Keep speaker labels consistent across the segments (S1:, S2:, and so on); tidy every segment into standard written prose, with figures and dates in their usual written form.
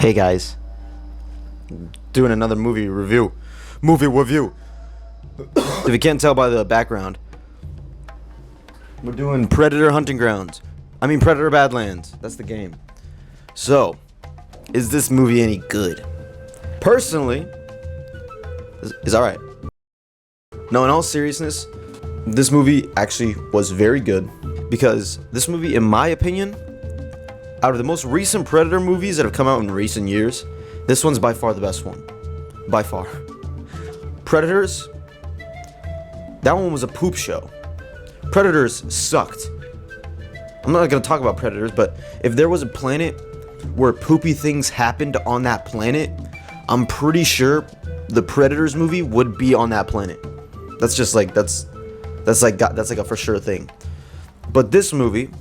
S1: Hey guys, doing another movie review. If you can't tell by the background, we're doing Predator Hunting Grounds. Predator Badlands. That's the game. So, is this movie any good? Personally, it's alright. No, in all seriousness, this movie actually was very good because this movie, in my opinion, out of the most recent Predator movies that have come out in recent years, this one's by far the best one. By far. Predators, that one was a poop show. Predators sucked. I'm not going to talk about Predators, but if there was a planet where poopy things happened on that planet, I'm pretty sure the Predators movie would be on that planet. That's just like, that's like a for sure thing. But this movie,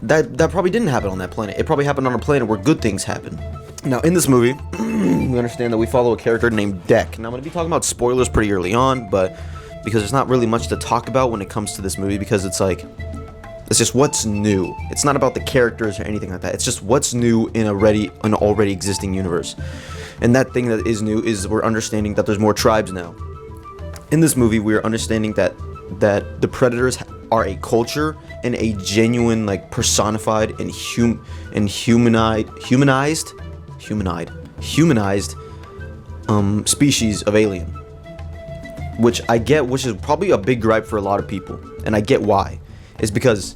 S1: that probably didn't happen on that planet. It probably happened on a planet where good things happen. Now, in this movie, we understand that we follow a character named Deck. Now, I'm going to be talking about spoilers pretty early on, but because there's not really much to talk about when it comes to this movie, because it's just what's new. It's not about the characters or anything like that. It's just what's new in an already existing universe. And that thing that is new is we're understanding that there's more tribes now. In this movie, we're understanding that the Predators are a culture and a genuine, like, personified and humanized species of alien, which I get, which is probably a big gripe for a lot of people, and I get why. It's because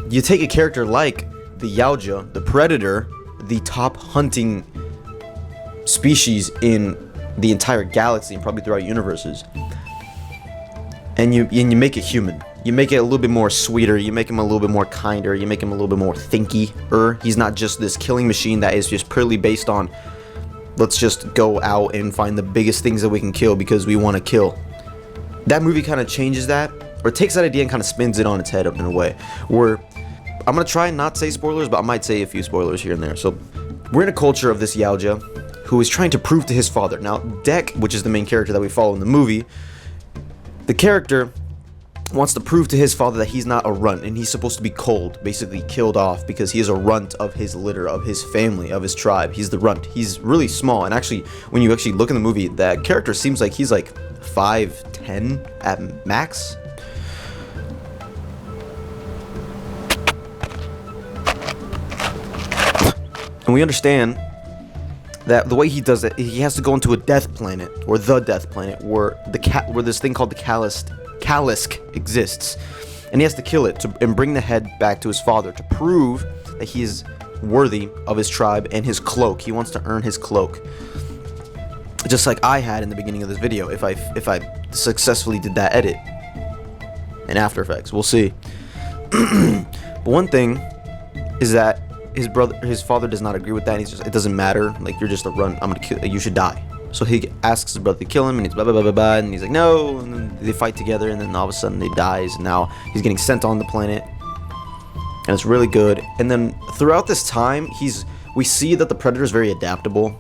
S1: you take a character like the Yautja, the Predator, the top hunting species in the entire galaxy and probably throughout universes, and you make it human. You make it a little bit more sweeter. You make him a little bit more kinder. You make him a little bit more thinky-er. He's not just this killing machine that is just purely based on, let's just go out and find the biggest things that we can kill because we want to kill. That movie kind of changes that, or takes that idea and kind of spins it on its head in a way. Where I'm going to try and not say spoilers, but I might say a few spoilers here and there. So, we're in a culture of this Yautja who is trying to prove to his father. Now, Deck, which is the main character that we follow in the movie, the character wants to prove to his father that he's not a runt and he's supposed to be cold, basically killed off, because he is a runt of his litter, of his family, of his tribe. He's the runt. He's really small, and actually, when you actually look in the movie, that character seems like he's like 5'10" at max. And we understand that the way he does it, he has to go into a death planet, or the death planet, where this thing called the Kalisk exists, and he has to kill it and bring the head back to his father to prove that he is worthy of his tribe and his cloak. He wants to earn his cloak, just like I had in the beginning of this video. If I successfully did that edit in After Effects, we'll see. But one thing is that his father does not agree with that. And he's just, it doesn't matter. Like, you're just a runt. I'm gonna kill you. Should die. So he asks his brother to kill him, and he's blah blah blah blah blah, and he's like no, and then they fight together, and then all of a sudden he dies, and now he's getting sent on the planet, and it's really good. And then throughout this time, we see that the Predator is very adaptable,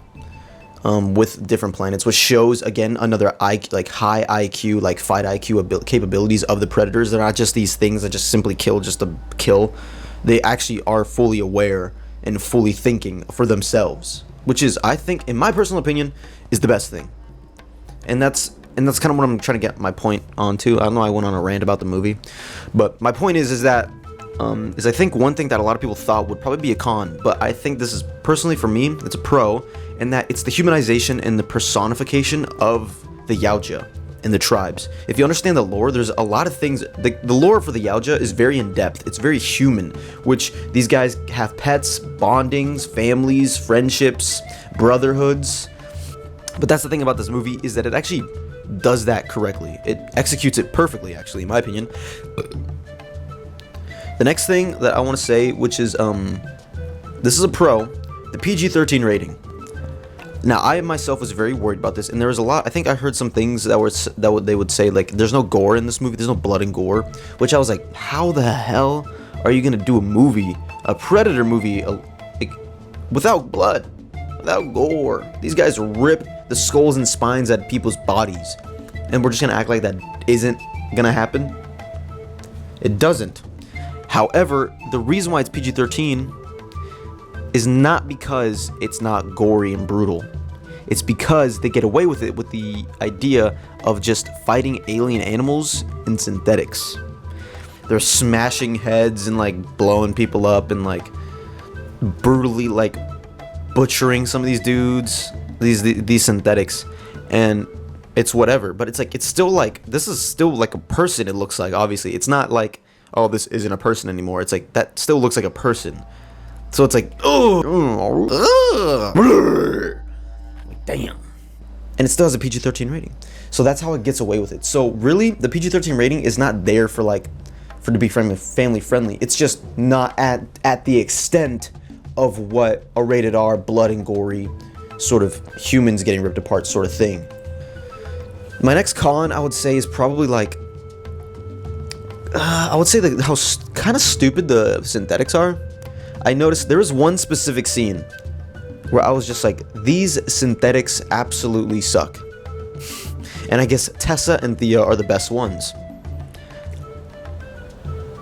S1: with different planets, which shows again another high IQ, like fight IQ capabilities of the Predators. They're not just these things that just simply kill just to kill. They actually are fully aware and fully thinking for themselves, which is, I think, in my personal opinion, is the best thing. And that's kind of what I'm trying to get my point onto. I don't know, I went on a rant about the movie, but my point is that I think one thing that a lot of people thought would probably be a con, but I think this is, personally for me, it's a pro, and that it's the humanization and the personification of the Yautja and the tribes. If you understand the lore, there's a lot of things. The lore for the Yautja is very in-depth. It's very human, which these guys have pets, bondings, families, friendships, brotherhoods. But that's the thing about this movie, is that it actually does that correctly. It executes it perfectly, actually, in my opinion. The next thing that I want to say, which is, this is a pro, the PG-13 rating. Now, I myself was very worried about this, and there was a lot. I think I heard some things that they would say, like, there's no gore in this movie, there's no blood and gore, which I was like, how the hell are you gonna do a Predator movie, like, without blood, without gore? These guys rip the skulls and spines at people's bodies, and we're just gonna act like that isn't gonna happen? It doesn't. However, the reason why it's PG-13 is not because it's not gory and brutal. It's because they get away with it with the idea of just fighting alien animals in synthetics. They're smashing heads and like blowing people up and like brutally like butchering some of these dudes, these synthetics, and it's whatever. But it's like, it's still like, this is still like a person. It looks like, obviously it's not like, oh, this isn't a person anymore. It's like, that still looks like a person. So it's like, like, damn. And it still has a PG-13 rating. So that's how it gets away with it. So really, the PG-13 rating is not there for like, for to be family friendly. It's just not at the extent of what a rated R, blood and gory, sort of humans getting ripped apart sort of thing. My next con, I would say, is probably like, I would say that how kind of stupid the synthetics are. I noticed there was one specific scene where I was just like, these synthetics absolutely suck. And I guess Tessa and Thea are the best ones.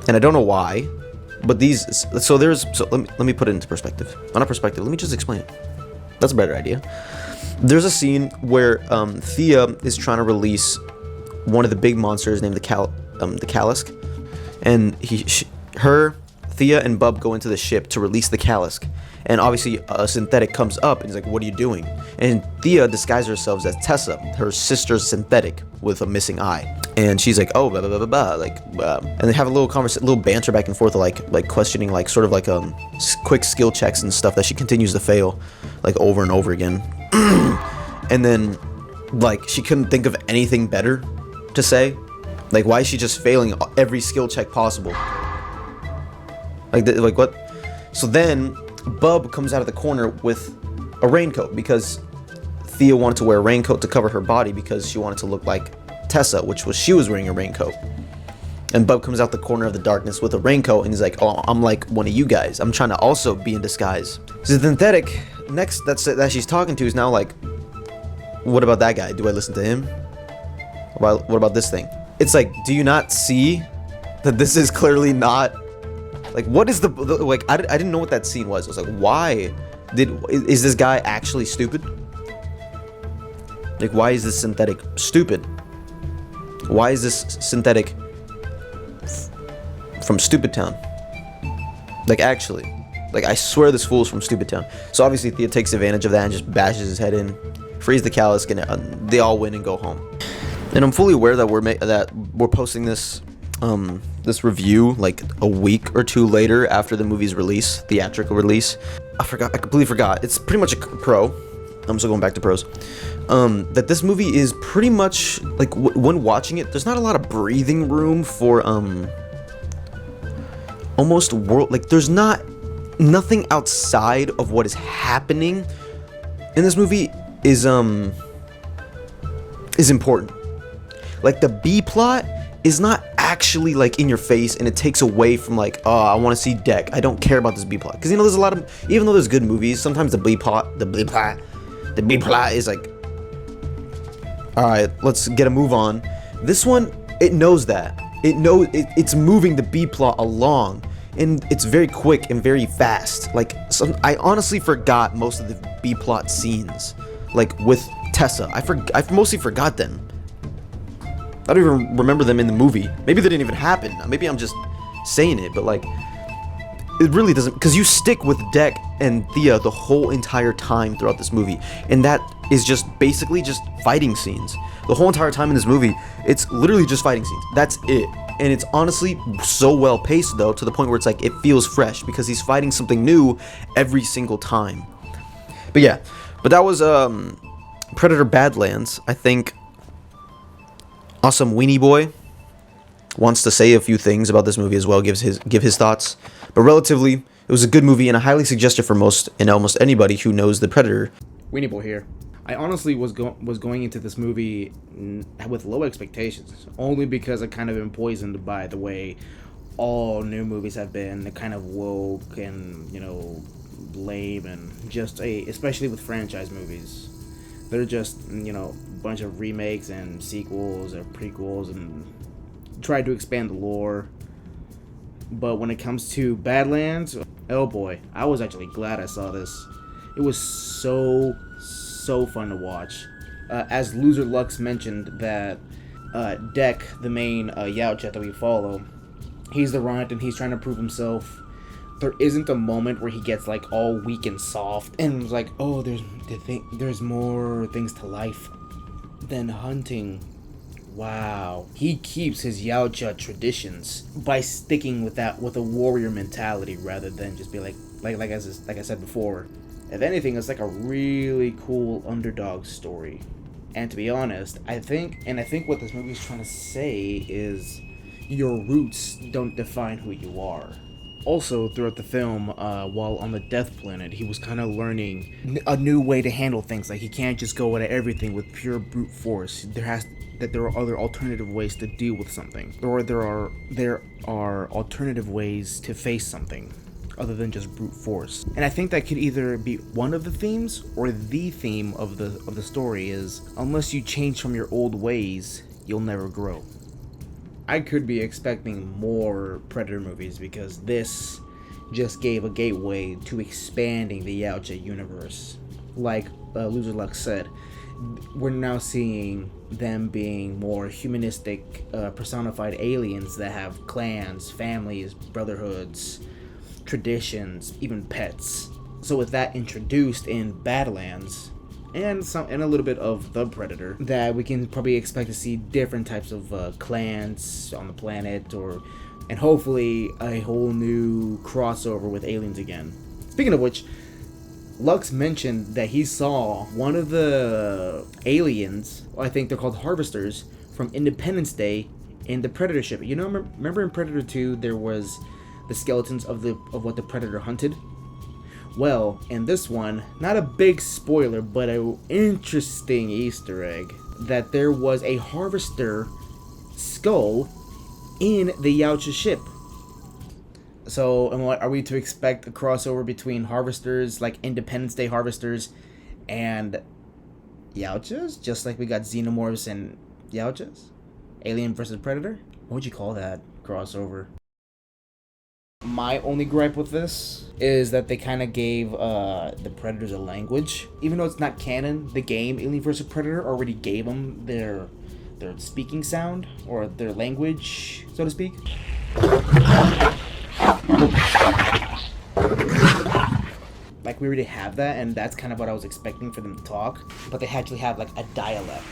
S1: And I don't know why, but so let me put it into perspective. Not perspective, let me just explain it. That's a better idea. There's a scene where Thea is trying to release one of the big monsters named the Callisk, and Thea and Bub go into the ship to release the Callisk, and obviously a synthetic comes up and he's like, what are you doing? And Thea disguises herself as Tessa, her sister's synthetic with a missing eye, and she's like, oh, blah blah blah blah, like, and they have a little banter back and forth, like questioning, like sort of like quick skill checks and stuff that she continues to fail, like over and over again. And then like she couldn't think of anything better to say. Like, why is she just failing every skill check possible? Like what? So then Bub comes out of the corner with a raincoat because Thea wanted to wear a raincoat to cover her body because she wanted to look like Tessa, she was wearing a raincoat. And Bub comes out the corner of the darkness with a raincoat and he's like, oh, I'm like one of you guys. I'm trying to also be in disguise. So the synthetic next that she's talking to is now like, what about that guy? Do I listen to him? What about this thing? It's like, do you not see that this is clearly not, like, what is like, I didn't know what that scene was. I was like, why is this guy actually stupid? Like, why is this synthetic stupid? Why is this synthetic from Stupid Town? Like, actually, like, I swear this fool's from Stupid Town. So obviously Thea takes advantage of that and just bashes his head in, frees the Callisk, and they all win and go home. And I'm fully aware that we're posting this this review like a week or two later after the movie's release, theatrical release. I completely forgot. It's pretty much a pro. I'm still going back to pros. That this movie is pretty much like when watching it, there's not a lot of breathing room for almost world. Like, there's nothing outside of what is happening in this movie is important. Like, the B plot is not actually like in your face, and it takes away from like, oh, I want to see Deck. I don't care about this B plot, because you know there's a lot of, even though there's good movies, sometimes the B plot is like, all right, let's get a move on. This one, it knows that. It's moving the B plot along, and it's very quick and very fast. Like, I honestly forgot most of the B plot scenes, like with Tessa. I mostly forgot them. I don't even remember them in the movie. Maybe they didn't even happen. Maybe I'm just saying it, but like, it really doesn't, because you stick with Deck and Thea the whole entire time throughout this movie, and that is just basically just fighting scenes. The whole entire time in this movie, it's literally just fighting scenes. That's it. And it's honestly so well paced, though, to the point where it's like, it feels fresh, because he's fighting something new every single time. But yeah, that was Predator Badlands. I think Awesome Weenieboy wants to say a few things about this movie as well, give his thoughts. But relatively, it was a good movie, and I highly suggest it for almost anybody who knows the Predator.
S2: Weenieboy here. I honestly was going into this movie with low expectations, only because I kind of been poisoned by the way all new movies have been. They're kind of woke and, lame, and just especially with franchise movies. They're just, a bunch of remakes and sequels or prequels and try to expand the lore. But when it comes to Badlands, oh boy, I was actually glad I saw this. It was so fun to watch. As LoserLux mentioned, that Deck, the main Yaocha that we follow, he's the runt and he's trying to prove himself. There isn't a moment where he gets like all weak and soft and was like, oh, there's more things to life than hunting. Wow. He keeps his Yaocha traditions by sticking with a warrior mentality rather than just be like I said before. If anything, it's like a really cool underdog story. And to be honest, I think what this movie is trying to say is your roots don't define who you are. Also, throughout the film, while on the Death Planet, he was kind of learning a new way to handle things. Like, he can't just go at everything with pure brute force. There are other alternative ways to deal with something, or there are alternative ways to face something other than just brute force. And I think that could either be one of the themes or the theme of the story is, unless you change from your old ways, you'll never grow. I could be expecting more Predator movies because this just gave a gateway to expanding the Yaocha universe. Like LoserLux said, we're now seeing them being more humanistic, personified aliens that have clans, families, brotherhoods, traditions, even pets. So with that introduced in Badlands, and a little bit of the Predator, that we can probably expect to see different types of clans on the planet, and hopefully a whole new crossover with aliens again. Speaking of which, Lux mentioned that he saw one of the aliens, I think they're called harvesters, from Independence Day in the Predator ship. You know, remember in Predator 2 there was the skeletons of what the Predator hunted? Well, in this one, not a big spoiler, but an interesting Easter egg, that there was a harvester skull in the Yaocha ship. So, are we to expect a crossover between harvesters, like Independence Day harvesters, and Yaochas? Just like we got Xenomorphs and Yaochas? Alien versus Predator? What would you call that crossover? My only gripe with this is that they kind of gave the Predators a language. Even though it's not canon, the game Alien vs. Predator already gave them their speaking sound, or their language, so to speak. Like, we already have that, and that's kind of what I was expecting for them to talk. But they actually have, like, a dialect.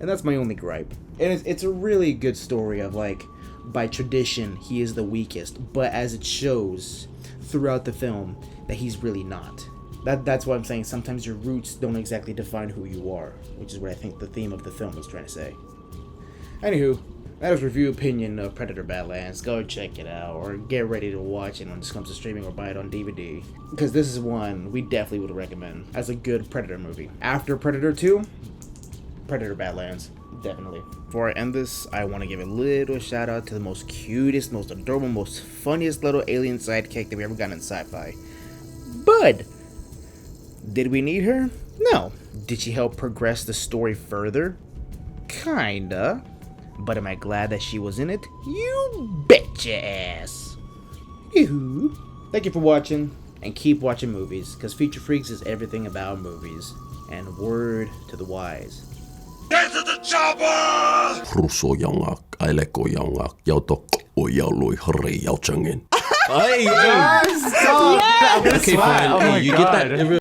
S2: And that's my only gripe. And it's a really good story of, like, by tradition, he is the weakest, but as it shows throughout the film that he's really not. That's why I'm saying sometimes your roots don't exactly define who you are, which is what I think the theme of the film was trying to say. Anywho, that is review opinion of Predator Badlands. Go check it out, or get ready to watch it when this comes to streaming, or buy it on DVD. Because this is one we definitely would recommend as a good Predator movie. After Predator 2, Predator Badlands. Definitely. Before I end this, I want to give a little shout out to the most cutest, most adorable, most funniest little alien sidekick that we ever got in sci-fi. Bud! Did we need her? No. Did she help progress the story further? Kinda. But am I glad that she was in it? You bet your ass. Yoo-hoo. Thank you for watching, and keep watching movies, because Feature Freaks is everything about movies. And word to the wise.
S3: Get to the chopper!
S4: Russo yangak, aileko yangak, yautok o yaului hurry yauchangin.
S5: Hey, stop!
S4: Okay, fine.
S5: Oh my
S4: You get that?
S5: God.